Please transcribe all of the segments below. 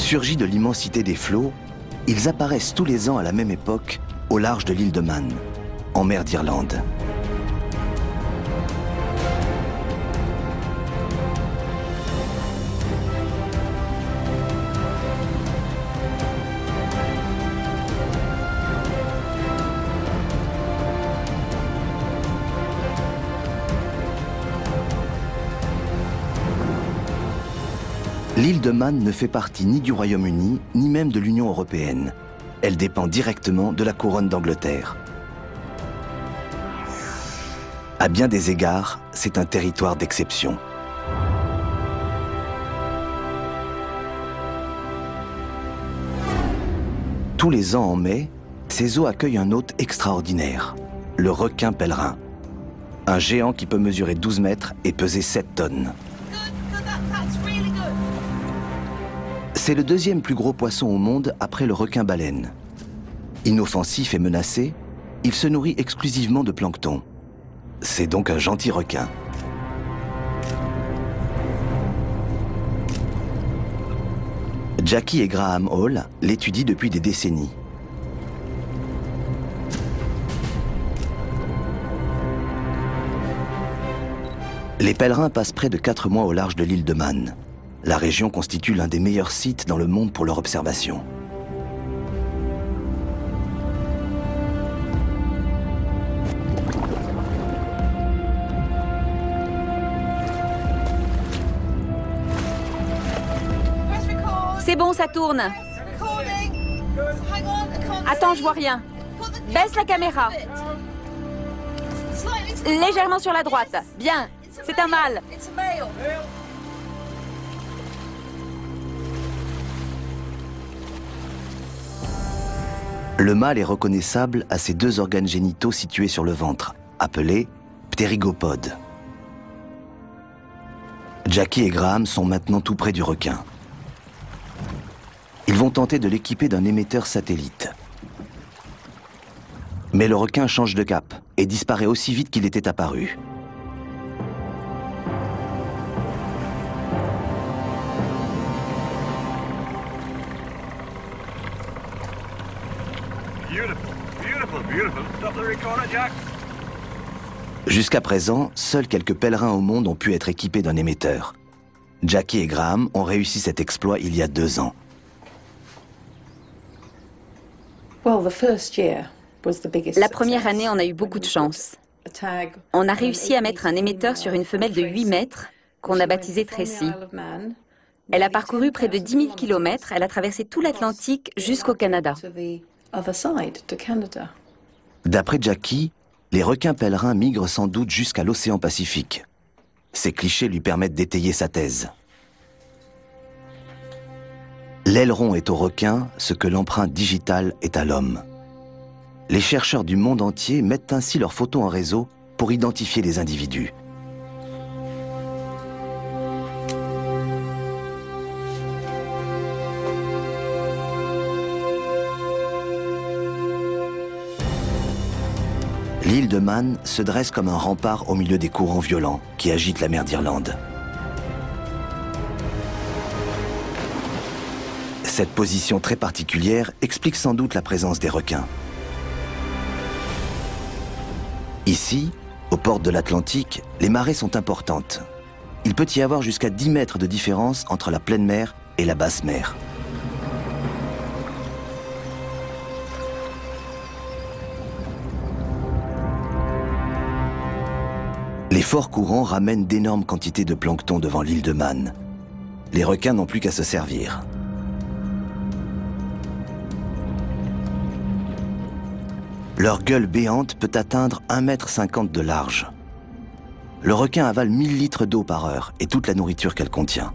Surgis de l'immensité des flots, ils apparaissent tous les ans à la même époque au large de l'île de Man, en mer d'Irlande. L'île de Man ne fait partie ni du Royaume-Uni, ni même de l'Union européenne. Elle dépend directement de la couronne d'Angleterre. À bien des égards, c'est un territoire d'exception. Tous les ans en mai, ces eaux accueillent un hôte extraordinaire, le requin pèlerin. Un géant qui peut mesurer 12 mètres et peser 7 tonnes. C'est le deuxième plus gros poisson au monde après le requin-baleine. Inoffensif et menacé, il se nourrit exclusivement de plancton. C'est donc un gentil requin. Jackie et Graham Hall l'étudient depuis des décennies. Les pèlerins passent près de 4 mois au large de l'île de Man. La région constitue l'un des meilleurs sites dans le monde pour leur observation. C'est bon, ça tourne. Attends, je vois rien. Baisse la caméra. Légèrement sur la droite. Bien, c'est un mâle. Le mâle est reconnaissable à ses 2 organes génitaux situés sur le ventre, appelés ptérygopodes. Jackie et Graham sont maintenant tout près du requin. Ils vont tenter de l'équiper d'un émetteur satellite. Mais le requin change de cap et disparaît aussi vite qu'il était apparu. Jusqu'à présent, seuls quelques pèlerins au monde ont pu être équipés d'un émetteur. Jackie et Graham ont réussi cet exploit il y a 2 ans. La première année, on a eu beaucoup de chance. On a réussi à mettre un émetteur sur une femelle de 8 mètres qu'on a baptisée Tracy. Elle a parcouru près de 10 000 km, elle a traversé tout l'Atlantique jusqu'au Canada. D'après Jackie, les requins pèlerins migrent sans doute jusqu'à l'océan Pacifique. Ces clichés lui permettent d'étayer sa thèse. L'aileron est au requin ce que l'empreinte digitale est à l'homme. Les chercheurs du monde entier mettent ainsi leurs photos en réseau pour identifier les individus. L'île de Man se dresse comme un rempart au milieu des courants violents qui agitent la mer d'Irlande. Cette position très particulière explique sans doute la présence des requins. Ici, aux portes de l'Atlantique, les marées sont importantes. Il peut y avoir jusqu'à 10 mètres de différence entre la pleine mer et la basse mer. Les forts courants ramènent d'énormes quantités de plancton devant l'île de Man. Les requins n'ont plus qu'à se servir. Leur gueule béante peut atteindre 1,50 m de large. Le requin avale 1000 litres d'eau par heure et toute la nourriture qu'elle contient.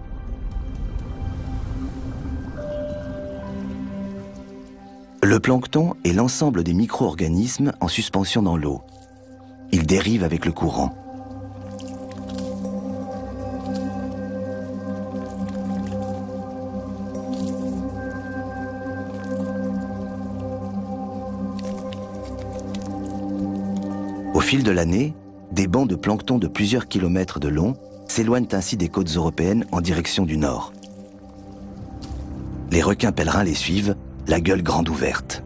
Le plancton est l'ensemble des micro-organismes en suspension dans l'eau. Ils dérivent avec le courant. Au fil de l'année, des bancs de plancton de plusieurs kilomètres de long s'éloignent ainsi des côtes européennes en direction du nord. Les requins pèlerins les suivent, la gueule grande ouverte.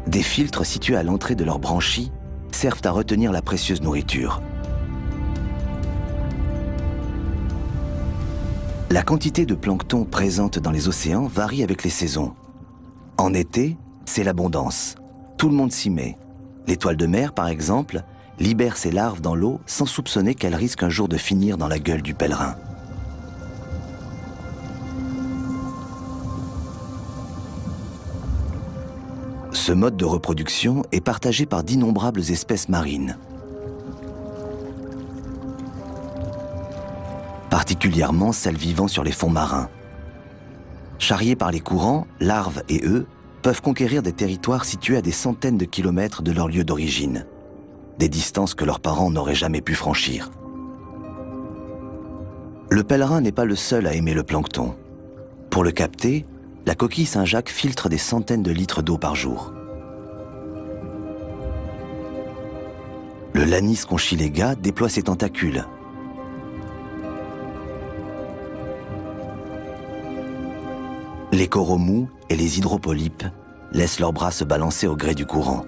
Des filtres situés à l'entrée de leurs branchies servent à retenir la précieuse nourriture. La quantité de plancton présente dans les océans varie avec les saisons. En été, c'est l'abondance. Tout le monde s'y met. L'étoile de mer, par exemple, libère ses larves dans l'eau sans soupçonner qu'elle risque un jour de finir dans la gueule du pèlerin. Ce mode de reproduction est partagé par d'innombrables espèces marines. Particulièrement celles vivant sur les fonds marins. Charriés par les courants, larves et œufs peuvent conquérir des territoires situés à des centaines de kilomètres de leur lieu d'origine, des distances que leurs parents n'auraient jamais pu franchir. Le pèlerin n'est pas le seul à aimer le plancton. Pour le capter, la coquille Saint-Jacques filtre des centaines de litres d'eau par jour. Le Lanis conchilega déploie ses tentacules. Les coraux mous et les hydropolypes laissent leurs bras se balancer au gré du courant.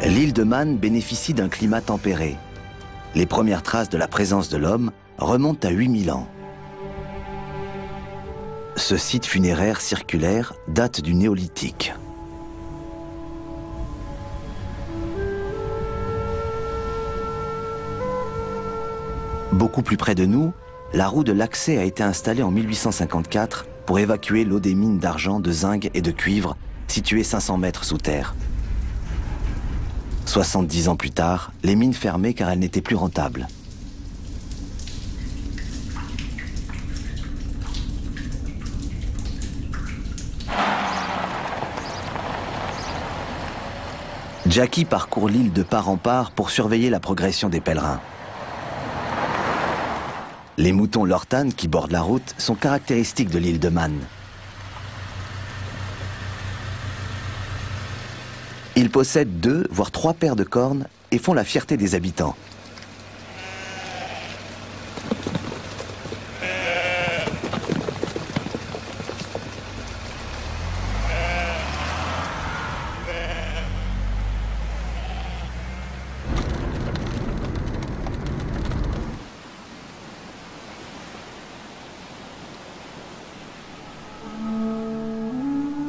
L'île de Man bénéficie d'un climat tempéré. Les premières traces de la présence de l'homme remontent à 8000 ans. Ce site funéraire circulaire date du néolithique. Beaucoup plus près de nous, la roue de l'accès a été installée en 1854 pour évacuer l'eau des mines d'argent, de zinc et de cuivre situées 500 mètres sous terre. 70 ans plus tard, les mines fermaient car elles n'étaient plus rentables. Jackie parcourt l'île de part en part pour surveiller la progression des pèlerins. Les moutons Lortan qui bordent la route sont caractéristiques de l'île de Man. Ils possèdent 2, voire 3 paires de cornes et font la fierté des habitants.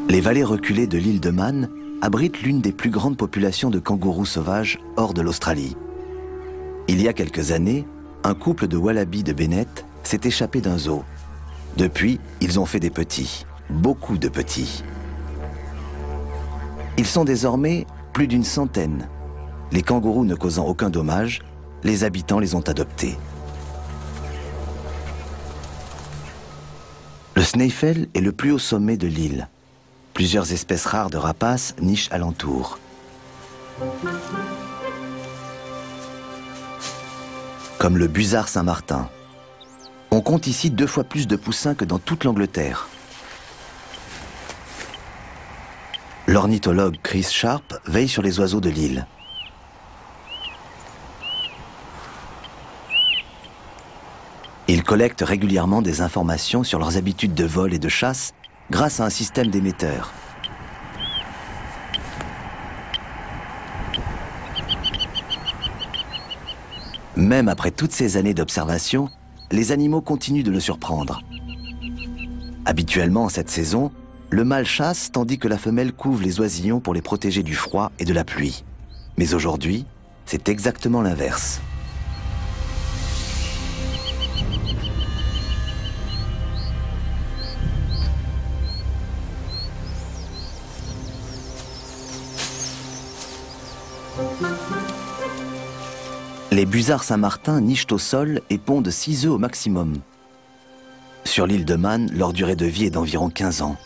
Les vallées reculées de l'île de Man abritent l'une des plus grandes populations de kangourous sauvages hors de l'Australie. Il y a quelques années, un couple de wallabies de Bennett s'est échappé d'un zoo. Depuis, ils ont fait des petits, beaucoup de petits. Ils sont désormais plus d'une centaine. Les kangourous ne causant aucun dommage, les habitants les ont adoptés. Le Snaefell est le plus haut sommet de l'île. Plusieurs espèces rares de rapaces nichent alentour. Comme le busard Saint-Martin. On compte ici 2 fois plus de poussins que dans toute l'Angleterre. L'ornithologue Chris Sharp veille sur les oiseaux de l'île. Il collecte régulièrement des informations sur leurs habitudes de vol et de chasse grâce à un système d'émetteurs. Même après toutes ces années d'observation, les animaux continuent de le surprendre. Habituellement, en cette saison, le mâle chasse tandis que la femelle couve les oisillons pour les protéger du froid et de la pluie. Mais aujourd'hui, c'est exactement l'inverse. Les busards Saint-Martin nichent au sol et pondent 6 œufs au maximum. Sur l'île de Man, leur durée de vie est d'environ 15 ans.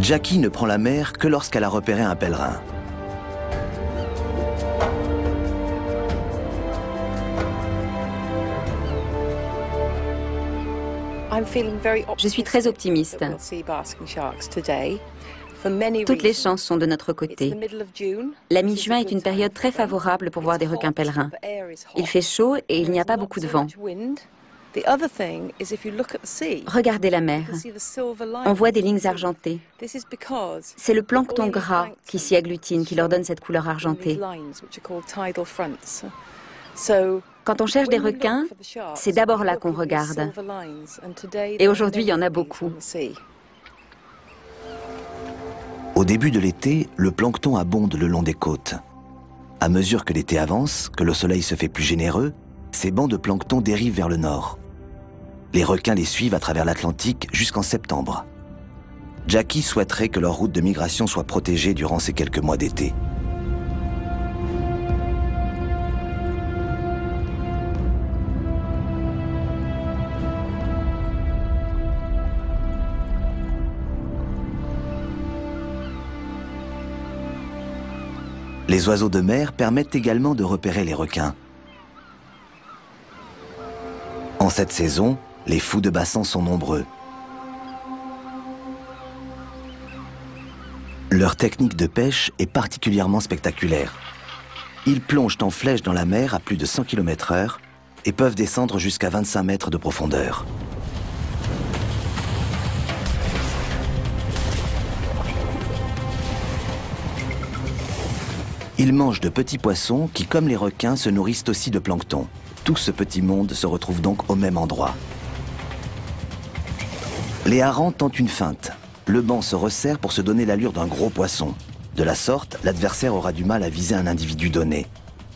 Jackie ne prend la mer que lorsqu'elle a repéré un pèlerin. Je suis très optimiste. Toutes les chances sont de notre côté. La mi-juin est une période très favorable pour voir des requins pèlerins. Il fait chaud et il n'y a pas beaucoup de vent. Regardez la mer. On voit des lignes argentées. C'est le plancton gras qui s'y agglutine, qui leur donne cette couleur argentée. Quand on cherche des requins, c'est d'abord là qu'on regarde. Et aujourd'hui, il y en a beaucoup. Au début de l'été, le plancton abonde le long des côtes. À mesure que l'été avance, que le soleil se fait plus généreux, ces bancs de plancton dérivent vers le nord. Les requins les suivent à travers l'Atlantique jusqu'en septembre. Jackie souhaiterait que leur route de migration soit protégée durant ces quelques mois d'été. Les oiseaux de mer permettent également de repérer les requins. En cette saison, les fous de bassin sont nombreux. Leur technique de pêche est particulièrement spectaculaire. Ils plongent en flèche dans la mer à plus de 100 km/h et peuvent descendre jusqu'à 25 mètres de profondeur. Ils mangent de petits poissons qui, comme les requins, se nourrissent aussi de plancton. Tout ce petit monde se retrouve donc au même endroit. Les harengs tentent une feinte. Le banc se resserre pour se donner l'allure d'un gros poisson. De la sorte, l'adversaire aura du mal à viser un individu donné.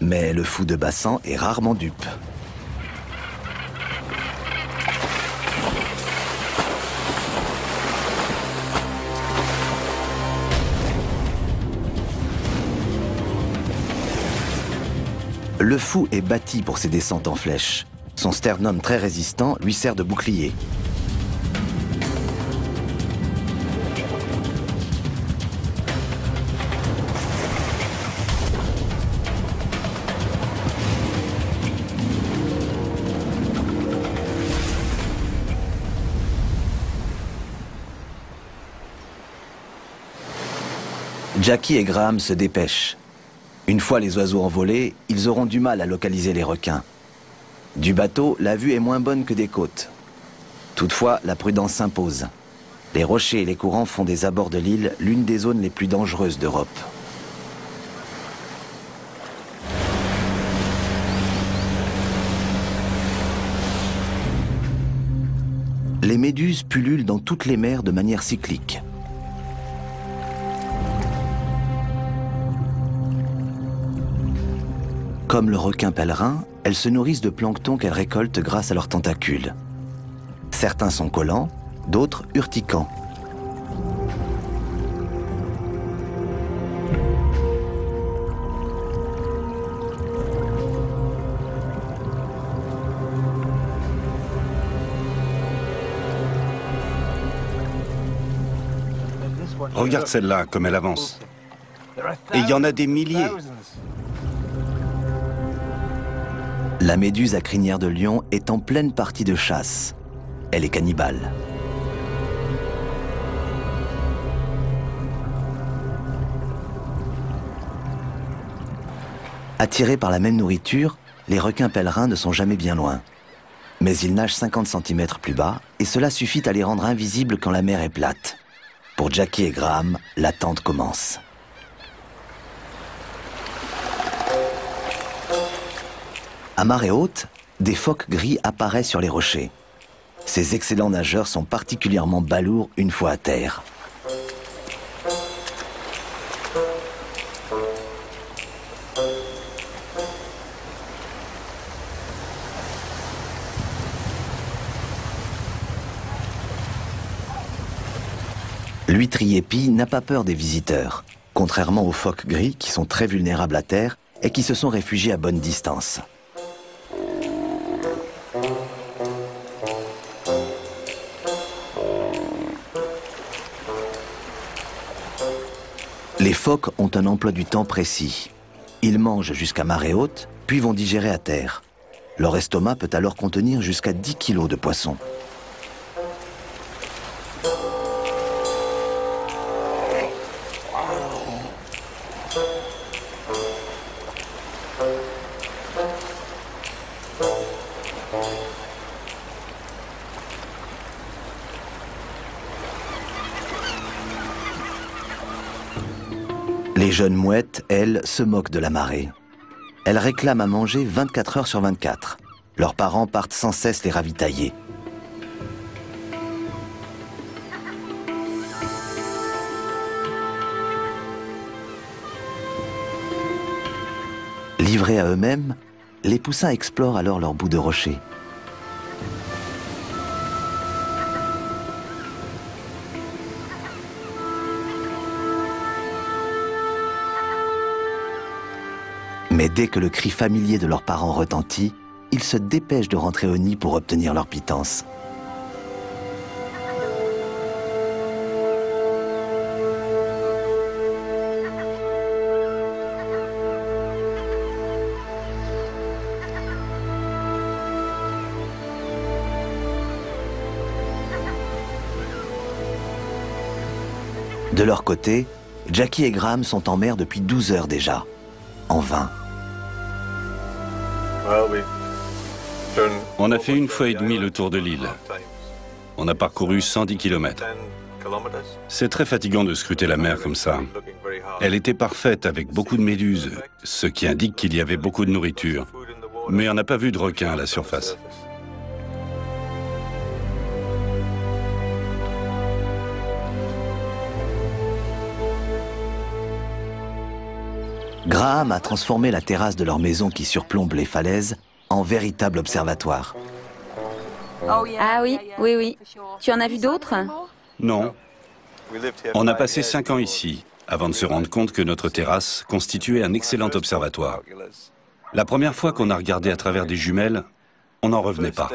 Mais le fou de bassin est rarement dupe. Le fou est bâti pour ses descentes en flèche. Son sternum très résistant lui sert de bouclier. Jackie et Graham se dépêchent. Une fois les oiseaux envolés, ils auront du mal à localiser les requins. Du bateau, la vue est moins bonne que des côtes. Toutefois, la prudence s'impose. Les rochers et les courants font des abords de l'île l'une des zones les plus dangereuses d'Europe. Les méduses pullulent dans toutes les mers de manière cyclique. Comme le requin pèlerin, elles se nourrissent de plancton qu'elles récoltent grâce à leurs tentacules. Certains sont collants, d'autres urticants. Regarde celle-là, comme elle avance. Et il y en a des milliers. La méduse à crinière de lion est en pleine partie de chasse. Elle est cannibale. Attirés par la même nourriture, les requins pèlerins ne sont jamais bien loin. Mais ils nagent 50 cm plus bas et cela suffit à les rendre invisibles quand la mer est plate. Pour Jackie et Graham, l'attente commence. À marée haute, des phoques gris apparaissent sur les rochers. Ces excellents nageurs sont particulièrement balourds une fois à terre. L'huître épi n'a pas peur des visiteurs, contrairement aux phoques gris qui sont très vulnérables à terre et qui se sont réfugiés à bonne distance. Les phoques ont un emploi du temps précis. Ils mangent jusqu'à marée haute, puis vont digérer à terre. Leur estomac peut alors contenir jusqu'à 10 kilos de poissons. Les jeunes mouettes, elles, se moquent de la marée. Elles réclament à manger 24 heures sur 24. Leurs parents partent sans cesse les ravitailler. Livrés à eux-mêmes, les poussins explorent alors leur bout de rocher. Mais dès que le cri familier de leurs parents retentit, ils se dépêchent de rentrer au nid pour obtenir leur pitance. De leur côté, Jackie et Graham sont en mer depuis 12 heures déjà. En vain. On a fait 1 fois et demie le tour de l'île. On a parcouru 110 km. C'est très fatigant de scruter la mer comme ça. Elle était parfaite avec beaucoup de méduses, ce qui indique qu'il y avait beaucoup de nourriture. Mais on n'a pas vu de requins à la surface. Graham a transformé la terrasse de leur maison qui surplombe les falaises en véritable observatoire. Ah oui, oui, oui. Tu en as vu d'autres? Non. On a passé 5 ans ici, avant de se rendre compte que notre terrasse constituait un excellent observatoire. La première fois qu'on a regardé à travers des jumelles, on n'en revenait pas.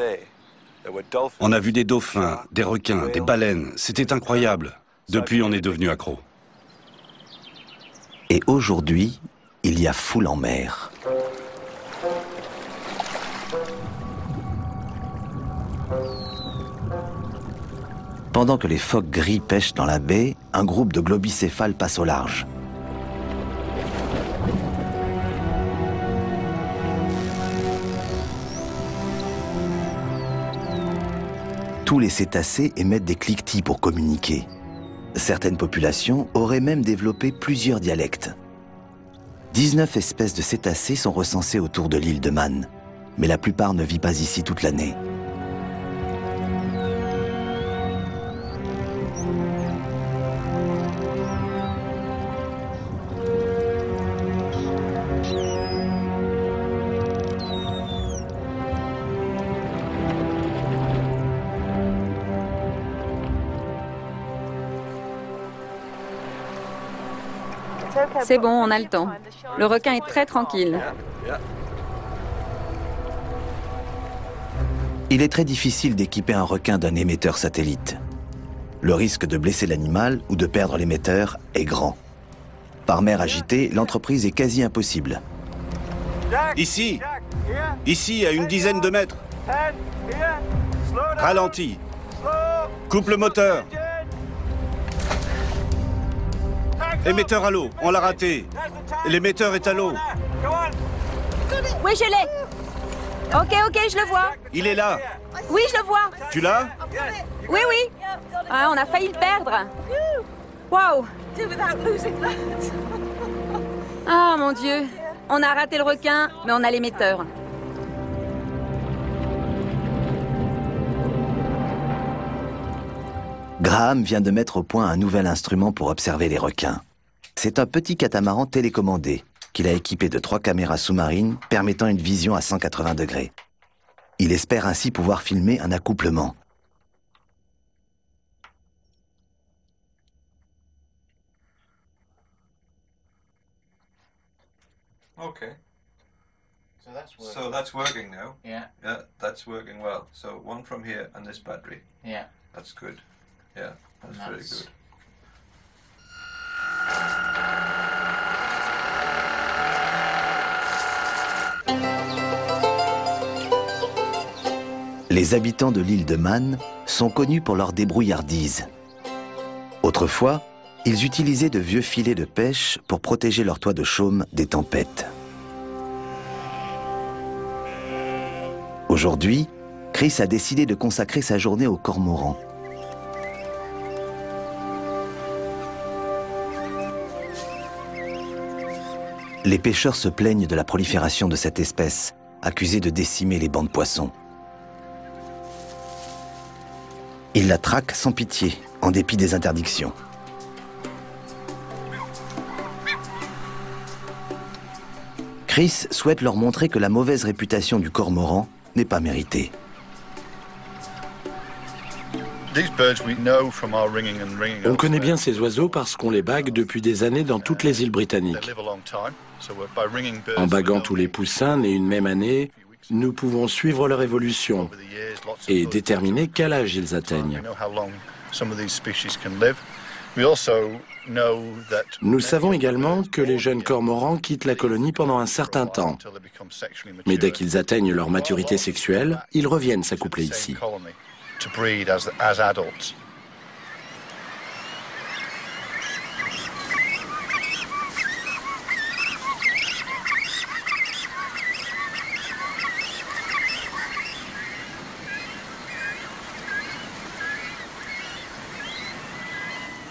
On a vu des dauphins, des requins, des baleines. C'était incroyable. Depuis, on est devenu accro. Et aujourd'hui, il y a foule en mer. Pendant que les phoques gris pêchent dans la baie, un groupe de globicéphales passe au large. Tous les cétacés émettent des cliquetis pour communiquer. Certaines populations auraient même développé plusieurs dialectes. 19 espèces de cétacés sont recensées autour de l'île de Man, mais la plupart ne vit pas ici toute l'année. C'est bon, on a le temps. Le requin est très tranquille. Il est très difficile d'équiper un requin d'un émetteur satellite. Le risque de blesser l'animal ou de perdre l'émetteur est grand. Par mer agitée, l'entreprise est quasi impossible. Ici, à une dizaine de mètres. Ralentis. Coupe le moteur. Émetteur à l'eau, on l'a raté. L'émetteur est à l'eau. Oui, je l'ai. Ok, je le vois. Il est là. Oui, je le vois. Tu l'as? Oui. Ah, on a failli le perdre. Waouh. Ah, mon Dieu. On a raté le requin, mais on a l'émetteur. Graham vient de mettre au point un nouvel instrument pour observer les requins. C'est un petit catamaran télécommandé qu'il a équipé de 3 caméras sous-marines permettant une vision à 180 degrés. Il espère ainsi pouvoir filmer un accouplement. Okay. So that's working now. Yeah. Yeah, that's working well. So one from here and this battery. Yeah. That's good. Yeah, that's very good. Les habitants de l'île de Man sont connus pour leur débrouillardise. Autrefois, ils utilisaient de vieux filets de pêche pour protéger leur toit de chaume des tempêtes. Aujourd'hui, Chris a décidé de consacrer sa journée au cormoran. Les pêcheurs se plaignent de la prolifération de cette espèce, accusée de décimer les bancs de poissons. Ils la traquent sans pitié, en dépit des interdictions. Chris souhaite leur montrer que la mauvaise réputation du cormoran n'est pas méritée. On connaît bien ces oiseaux parce qu'on les bague depuis des années dans toutes les îles britanniques. En baguant tous les poussins nés une même année, nous pouvons suivre leur évolution et déterminer quel âge ils atteignent. Nous savons également que les jeunes cormorans quittent la colonie pendant un certain temps. Mais dès qu'ils atteignent leur maturité sexuelle, ils reviennent s'accoupler ici.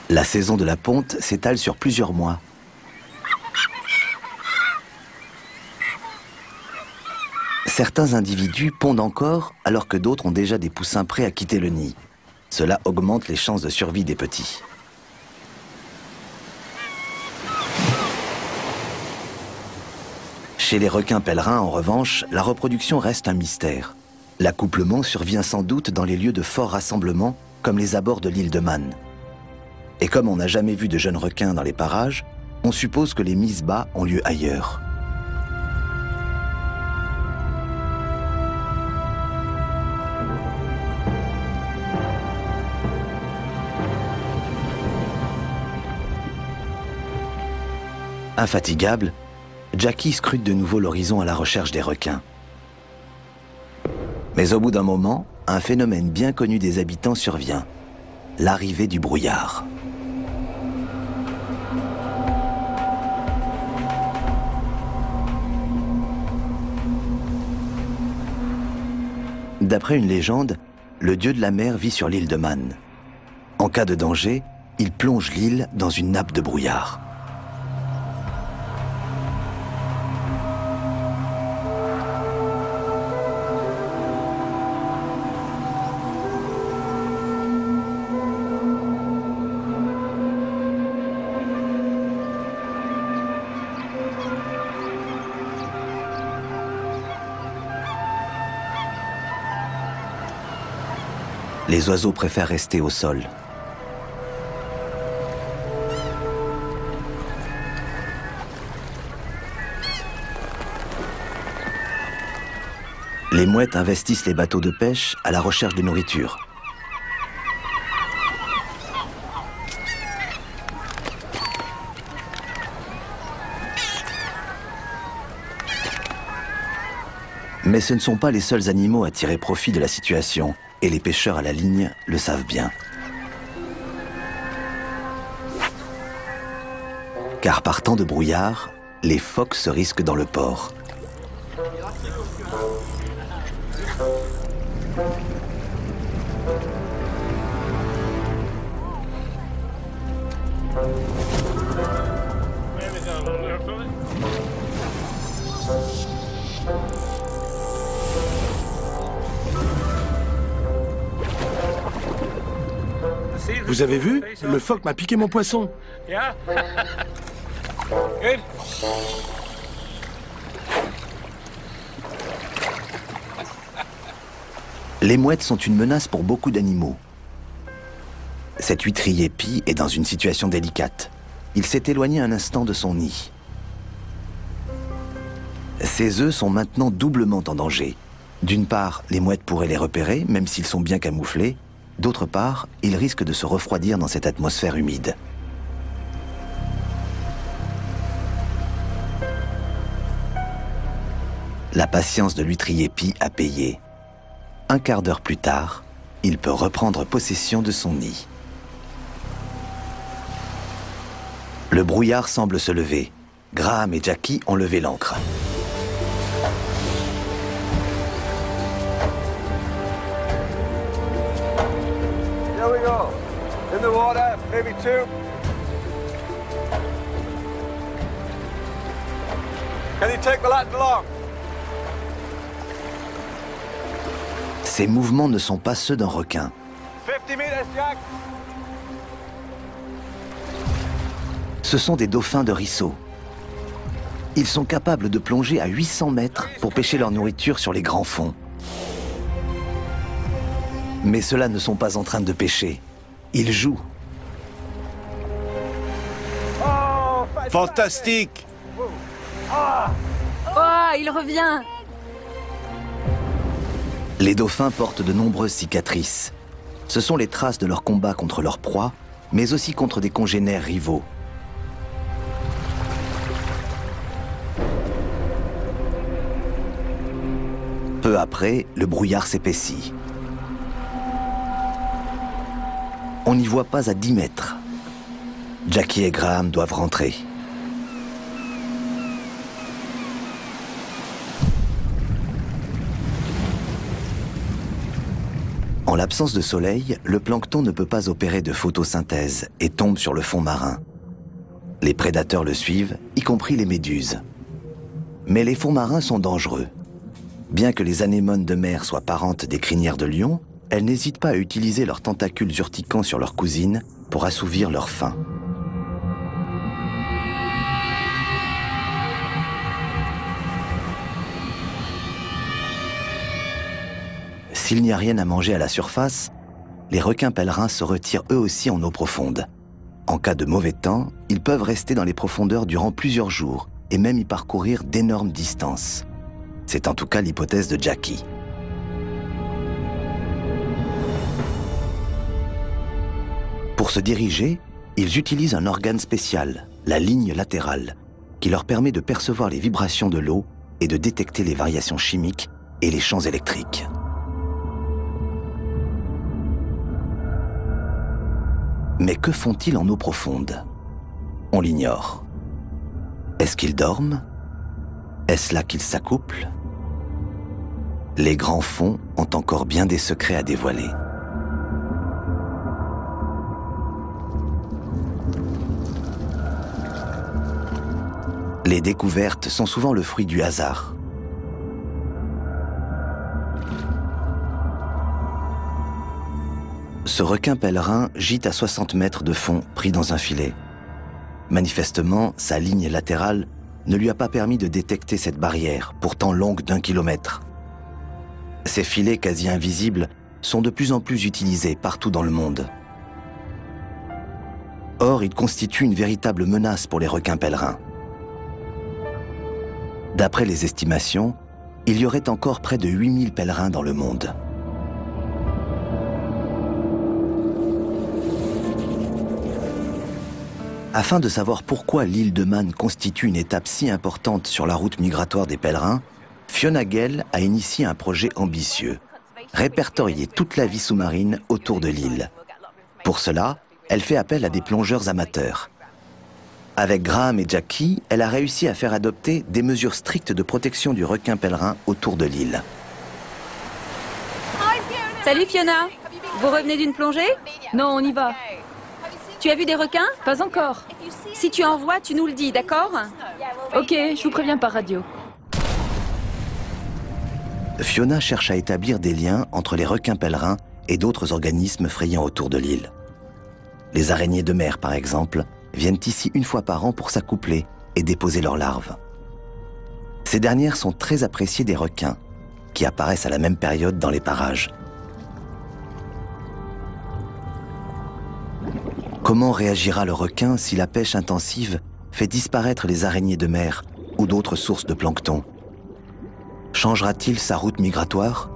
La saison de la ponte s'étale sur plusieurs mois. Certains individus pondent encore alors que d'autres ont déjà des poussins prêts à quitter le nid. Cela augmente les chances de survie des petits. Chez les requins pèlerins, en revanche, la reproduction reste un mystère. L'accouplement survient sans doute dans les lieux de fort rassemblement, comme les abords de l'île de Man. Et comme on n'a jamais vu de jeunes requins dans les parages, on suppose que les mises bas ont lieu ailleurs. Infatigable, Jackie scrute de nouveau l'horizon à la recherche des requins. Mais au bout d'un moment, un phénomène bien connu des habitants survient, l'arrivée du brouillard. D'après une légende, le dieu de la mer vit sur l'île de Man. En cas de danger, il plonge l'île dans une nappe de brouillard. Les oiseaux préfèrent rester au sol. Les mouettes investissent les bateaux de pêche à la recherche de nourriture. Mais ce ne sont pas les seuls animaux à tirer profit de la situation. Et les pêcheurs à la ligne le savent bien. Car par temps de brouillard, les phoques se risquent dans le port. Vous avez vu? Le phoque m'a piqué mon poisson. Les mouettes sont une menace pour beaucoup d'animaux. Cet huîtrier pie est dans une situation délicate. Il s'est éloigné un instant de son nid. Ses œufs sont maintenant doublement en danger. D'une part, les mouettes pourraient les repérer, même s'ils sont bien camouflés. D'autre part, ils risquent de se refroidir dans cette atmosphère humide. La patience de l'huîtrier pie a payé. Un quart d'heure plus tard, il peut reprendre possession de son nid. Le brouillard semble se lever. Graham et Jackie ont levé l'ancre. Here we go. In the water, maybe 2. Can you take the lat along? Ces mouvements ne sont pas ceux d'un requin. 50 meters, Jack. Ce sont des dauphins de ruisseau. Ils sont capables de plonger à 800 mètres pour pêcher leur nourriture sur les grands fonds. Mais ceux-là ne sont pas en train de pêcher. Ils jouent. Fantastique! Oh, il revient! Les dauphins portent de nombreuses cicatrices. Ce sont les traces de leur combat contre leur proie, mais aussi contre des congénères rivaux. Peu après, le brouillard s'épaissit. On n'y voit pas à 10 mètres. Jackie et Graham doivent rentrer. En l'absence de soleil, le plancton ne peut pas opérer de photosynthèse et tombe sur le fond marin. Les prédateurs le suivent, y compris les méduses. Mais les fonds marins sont dangereux. Bien que les anémones de mer soient parentes des crinières de lion, elles n'hésitent pas à utiliser leurs tentacules urticants sur leurs cousines pour assouvir leur faim. S'il n'y a rien à manger à la surface, les requins pèlerins se retirent eux aussi en eau profonde. En cas de mauvais temps, ils peuvent rester dans les profondeurs durant plusieurs jours et même y parcourir d'énormes distances. C'est en tout cas l'hypothèse de Jackie. Pour se diriger, ils utilisent un organe spécial, la ligne latérale, qui leur permet de percevoir les vibrations de l'eau et de détecter les variations chimiques et les champs électriques. Mais que font-ils en eau profonde? On l'ignore. Est-ce qu'ils dorment? Est-ce là qu'ils s'accouplent? Les grands fonds ont encore bien des secrets à dévoiler. Les découvertes sont souvent le fruit du hasard. Ce requin pèlerin gîte à 60 mètres de fond pris dans un filet. Manifestement, sa ligne latérale ne lui a pas permis de détecter cette barrière, pourtant longue d'1 kilomètre. Ces filets quasi invisibles sont de plus en plus utilisés partout dans le monde. Or, ils constituent une véritable menace pour les requins pèlerins. D'après les estimations, il y aurait encore près de 8000 pèlerins dans le monde. Afin de savoir pourquoi l'île de Man constitue une étape si importante sur la route migratoire des pèlerins, Fiona Gale a initié un projet ambitieux, répertorier toute la vie sous-marine autour de l'île. Pour cela, elle fait appel à des plongeurs amateurs. Avec Graham et Jackie, elle a réussi à faire adopter des mesures strictes de protection du requin pèlerin autour de l'île. Salut Fiona! Vous revenez d'une plongée? Non, on y va. Tu as vu des requins? Pas encore. Si tu en vois, tu nous le dis, d'accord? Ok, je vous préviens par radio. Fiona cherche à établir des liens entre les requins pèlerins et d'autres organismes frayant autour de l'île. Les araignées de mer, par exemple, viennent ici une fois par an pour s'accoupler et déposer leurs larves. Ces dernières sont très appréciées des requins, qui apparaissent à la même période dans les parages. Comment réagira le requin si la pêche intensive fait disparaître les araignées de mer ou d'autres sources de plancton? Changera-t-il sa route migratoire?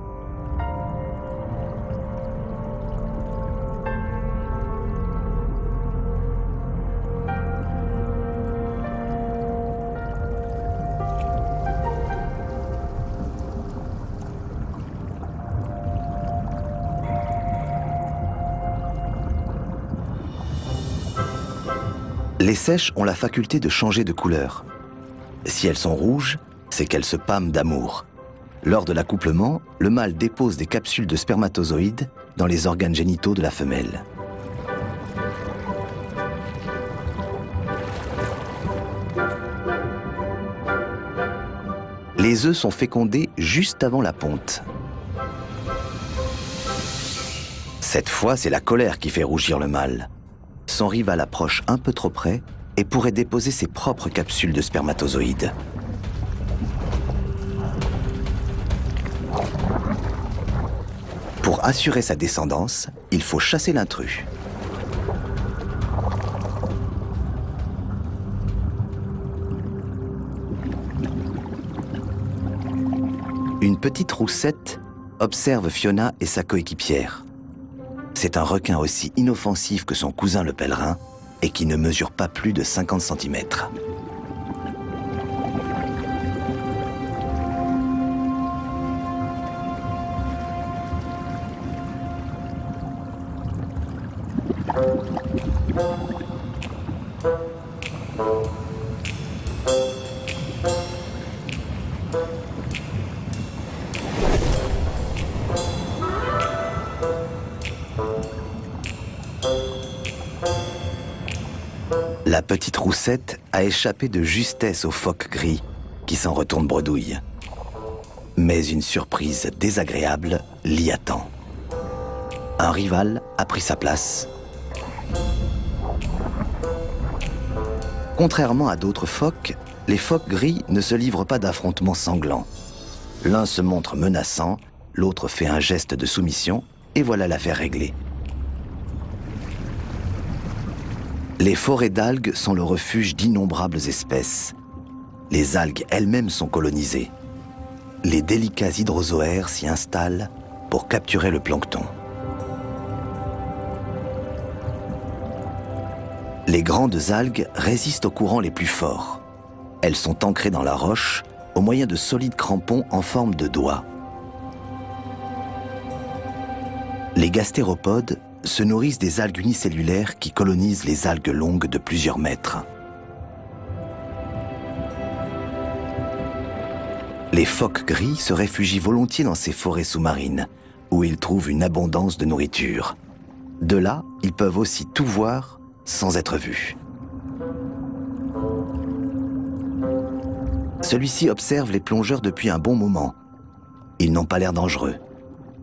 Les seiches ont la faculté de changer de couleur. Si elles sont rouges, c'est qu'elles se pâment d'amour. Lors de l'accouplement, le mâle dépose des capsules de spermatozoïdes dans les organes génitaux de la femelle. Les œufs sont fécondés juste avant la ponte. Cette fois, c'est la colère qui fait rougir le mâle. Son rival approche un peu trop près et pourrait déposer ses propres capsules de spermatozoïdes. Pour assurer sa descendance, il faut chasser l'intrus. Une petite roussette observe Fiona et sa coéquipière. C'est un requin aussi inoffensif que son cousin le pèlerin et qui ne mesure pas plus de 50 cm. La petite roussette a échappé de justesse au phoque gris, qui s'en retourne bredouille. Mais une surprise désagréable l'y attend. Un rival a pris sa place. Contrairement à d'autres phoques, les phoques gris ne se livrent pas d'affrontements sanglants. L'un se montre menaçant, l'autre fait un geste de soumission, et voilà l'affaire réglée. Les forêts d'algues sont le refuge d'innombrables espèces. Les algues elles-mêmes sont colonisées. Les délicats hydrozoaires s'y installent pour capturer le plancton. Les grandes algues résistent aux courants les plus forts. Elles sont ancrées dans la roche au moyen de solides crampons en forme de doigts. Les gastéropodes se nourrissent des algues unicellulaires qui colonisent les algues longues de plusieurs mètres. Les phoques gris se réfugient volontiers dans ces forêts sous-marines, où ils trouvent une abondance de nourriture. De là, ils peuvent aussi tout voir sans être vus. Celui-ci observe les plongeurs depuis un bon moment. Ils n'ont pas l'air dangereux.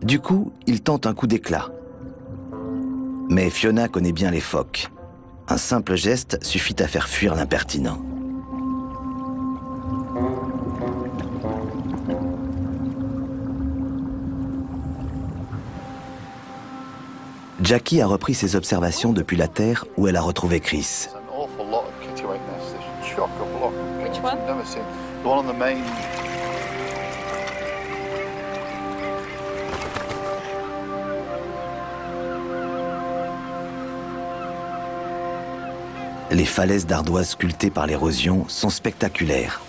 Du coup, il tente un coup d'éclat. Mais Fiona connaît bien les phoques. Un simple geste suffit à faire fuir l'impertinent. Jackie a repris ses observations depuis la terre où elle a retrouvé Chris. Les falaises d'ardoise sculptées par l'érosion sont spectaculaires.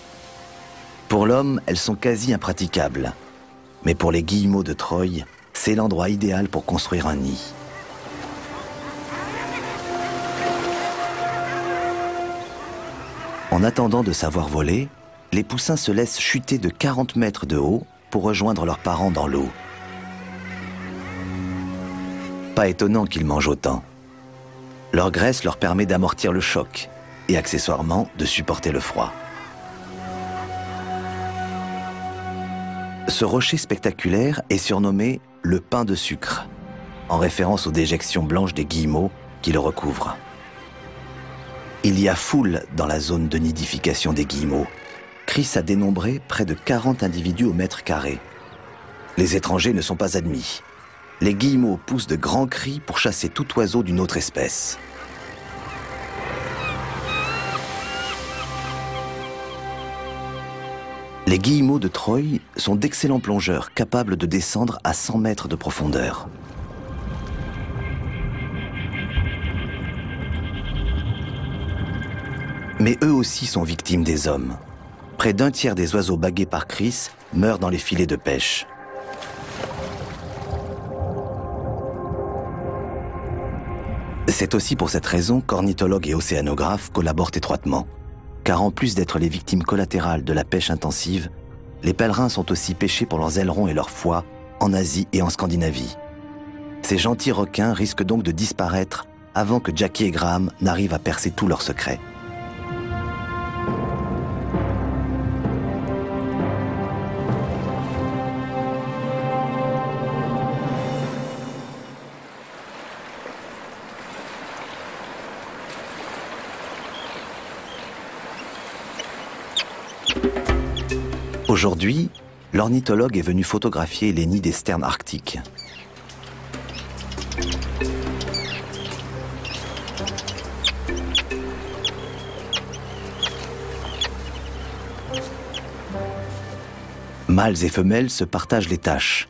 Pour l'homme, elles sont quasi impraticables. Mais pour les guillemots de Troie, c'est l'endroit idéal pour construire un nid. En attendant de savoir voler, les poussins se laissent chuter de 40 mètres de haut pour rejoindre leurs parents dans l'eau. Pas étonnant qu'ils mangent autant. Leur graisse leur permet d'amortir le choc et accessoirement de supporter le froid. Ce rocher spectaculaire est surnommé le pain de sucre, en référence aux déjections blanches des guillemots qui le recouvrent. Il y a foule dans la zone de nidification des guillemots. Chris a dénombré près de 40 individus au mètre carré. Les étrangers ne sont pas admis. Les guillemots poussent de grands cris pour chasser tout oiseau d'une autre espèce. Les guillemots de Troie sont d'excellents plongeurs capables de descendre à 100 mètres de profondeur. Mais eux aussi sont victimes des hommes. Près d'un tiers des oiseaux bagués par Chris meurent dans les filets de pêche. C'est aussi pour cette raison qu'ornithologues et océanographes collaborent étroitement. Car en plus d'être les victimes collatérales de la pêche intensive, les pèlerins sont aussi pêchés pour leurs ailerons et leurs foies en Asie et en Scandinavie. Ces gentils requins risquent donc de disparaître avant que Jackie et Graham n'arrivent à percer tous leurs secrets. Aujourd'hui, l'ornithologue est venu photographier les nids des sternes arctiques. Mâles et femelles se partagent les tâches.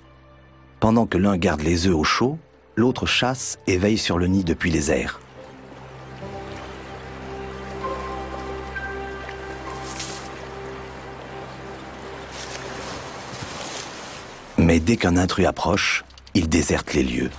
Pendant que l'un garde les œufs au chaud, l'autre chasse et veille sur le nid depuis les airs. Mais dès qu'un intrus approche, il déserte les lieux.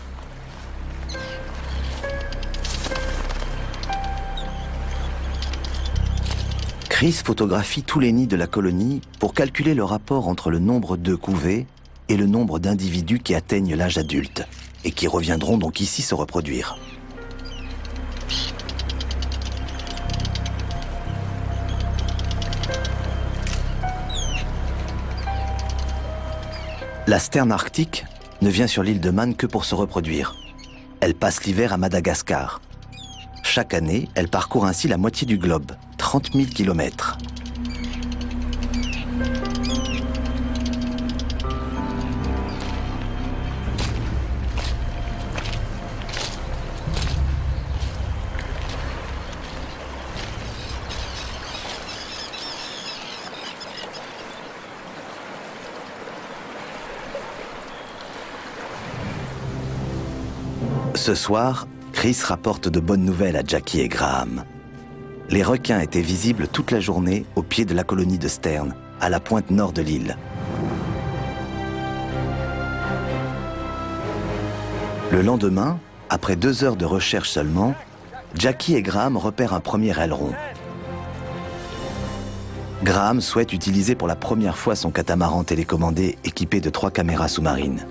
Chris photographie tous les nids de la colonie pour calculer le rapport entre le nombre d'œufs couvés et le nombre d'individus qui atteignent l'âge adulte et qui reviendront donc ici se reproduire. La sterne arctique ne vient sur l'île de Man que pour se reproduire. Elle passe l'hiver à Madagascar. Chaque année, elle parcourt ainsi la moitié du globe, 30 000 kilomètres. Ce soir, Chris rapporte de bonnes nouvelles à Jackie et Graham. Les requins étaient visibles toute la journée au pied de la colonie de Stern, à la pointe nord de l'île. Le lendemain, après 2 heures de recherche seulement, Jackie et Graham repèrent un premier aileron. Graham souhaite utiliser pour la première fois son catamaran télécommandé équipé de 3 caméras sous-marines.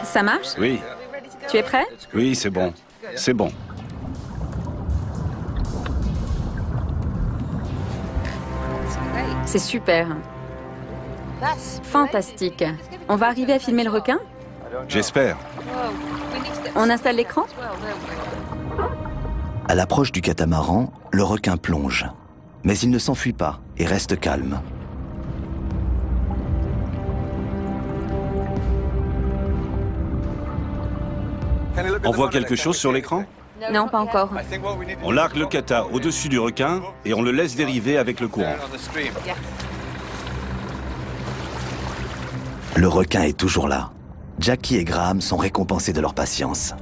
Ça marche? Oui. Tu es prêt? Oui, c'est bon. C'est bon. C'est super. Fantastique. On va arriver à filmer le requin? J'espère. On installe l'écran? À l'approche du catamaran, le requin plonge. Mais il ne s'enfuit pas et reste calme. On voit quelque chose sur l'écran? Non, pas encore. On largue le kata au-dessus du requin et on le laisse dériver avec le courant. Le requin est toujours là. Jackie et Graham sont récompensés de leur patience.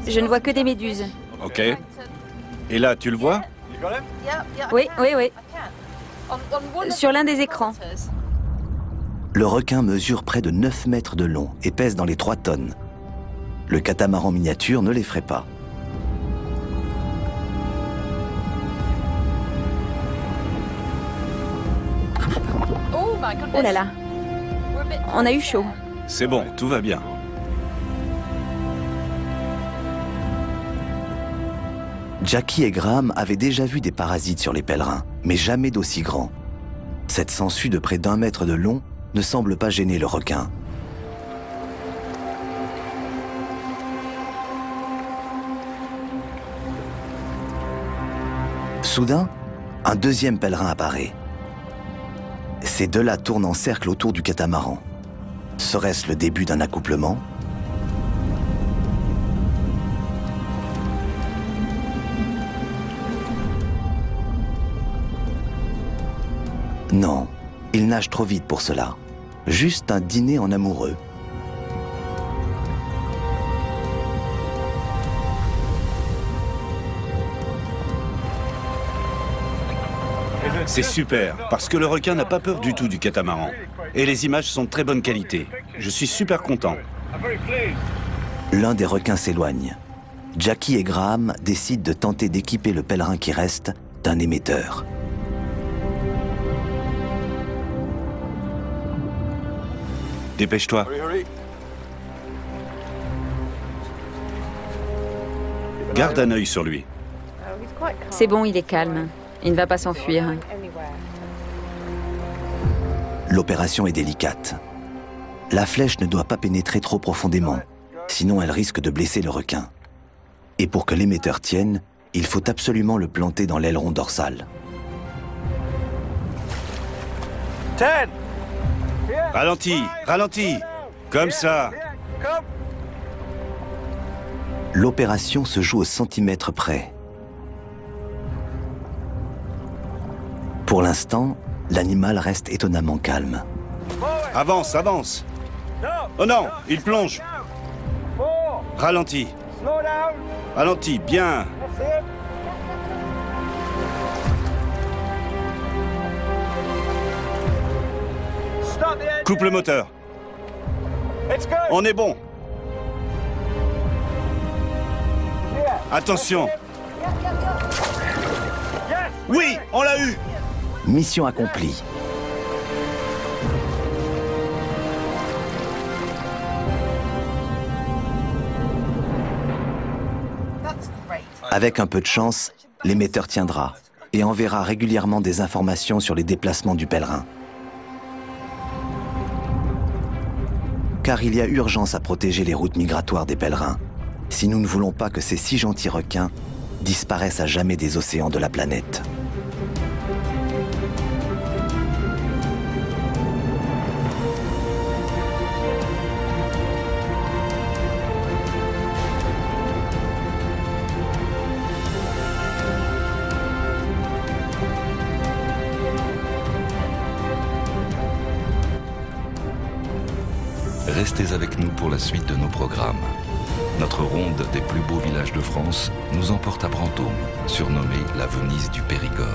Je ne vois que des méduses. Ok. Et là, tu le vois? Oui, oui, oui. Sur l'un des écrans. Le requin mesure près de 9 mètres de long et pèse dans les 3 tonnes. Le catamaran miniature ne l'effraie pas. Oh là là. On a eu chaud. C'est bon, tout va bien. Jackie et Graham avaient déjà vu des parasites sur les pèlerins, mais jamais d'aussi grands. Cette sangsue de près d'1 mètre de long ne semble pas gêner le requin. Soudain, un deuxième pèlerin apparaît. Ces deux-là tournent en cercle autour du catamaran. Serait-ce le début d'un accouplement ? Non, il nage trop vite pour cela. Juste un dîner en amoureux. C'est super, parce que le requin n'a pas peur du tout du catamaran. Et les images sont de très bonne qualité. Je suis super content. L'un des requins s'éloigne. Jackie et Graham décident de tenter d'équiper le pèlerin qui reste d'un émetteur. Dépêche-toi. Garde un œil sur lui. C'est bon, il est calme. Il ne va pas s'enfuir. L'opération est délicate. La flèche ne doit pas pénétrer trop profondément, sinon elle risque de blesser le requin. Et pour que l'émetteur tienne, il faut absolument le planter dans l'aileron dorsal. Ralentis, ralentis. Comme ça. L'opération se joue au centimètre près. Pour l'instant, l'animal reste étonnamment calme. Avance, avance. Oh non, il plonge. Ralentis. Ralentis, bien. Coupe le moteur. On est bon. Attention. Oui, on l'a eu. Mission accomplie. Avec un peu de chance, l'émetteur tiendra et enverra régulièrement des informations sur les déplacements du pèlerin. Car il y a urgence à protéger les routes migratoires des pèlerins, si nous ne voulons pas que ces si gentils requins disparaissent à jamais des océans de la planète. Restez avec nous pour la suite de nos programmes. Notre ronde des plus beaux villages de France nous emporte à Brantôme, surnommée la Venise du Périgord.